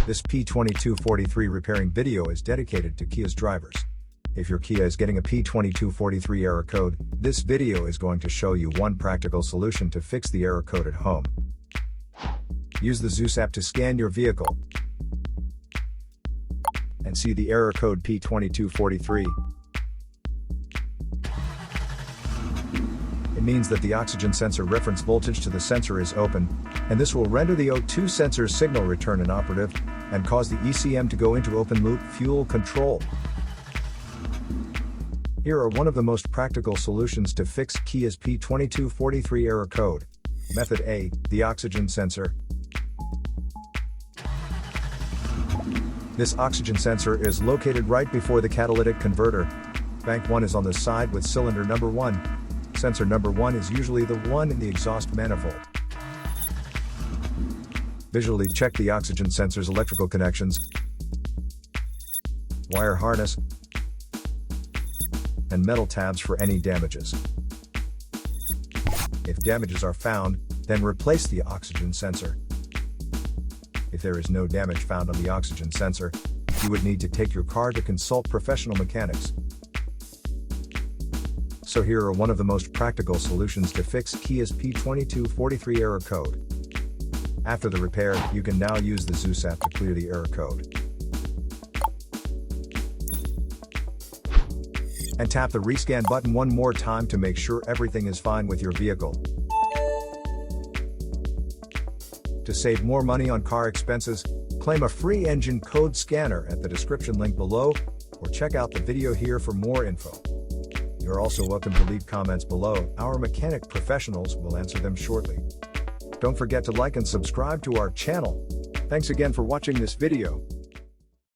This P2243 repairing video is dedicated to Kia's drivers. If your Kia is getting a P2243 error code, this video is going to show you one practical solution to fix the error code at home. Use the Zeus app to scan your vehicle and see the error code P2243. It means that the oxygen sensor reference voltage to the sensor is open, and this will render the O2 sensor's signal return inoperative and cause the ECM to go into open-loop fuel control. Here are one of the most practical solutions to fix Kia's P2243 error code. Method A, the oxygen sensor. This oxygen sensor is located right before the catalytic converter. Bank 1 is on the side with cylinder number 1. Sensor number 1 is usually the one in the exhaust manifold. Visually check the oxygen sensor's electrical connections, wire harness, and metal tabs for any damages. If damages are found, then replace the oxygen sensor. If there is no damage found on the oxygen sensor, you would need to take your car to consult professional mechanics. So here are one of the most practical solutions to fix Kia's P2243 error code. After the repair, you can now use the Zeus app to clear the error code. And tap the rescan button one more time to make sure everything is fine with your vehicle. To save more money on car expenses, claim a free engine code scanner at the description link below, or check out the video here for more info. You're also welcome to leave comments below. Our mechanic professionals will answer them shortly. Don't forget to like and subscribe to our channel. Thanks again for watching this video.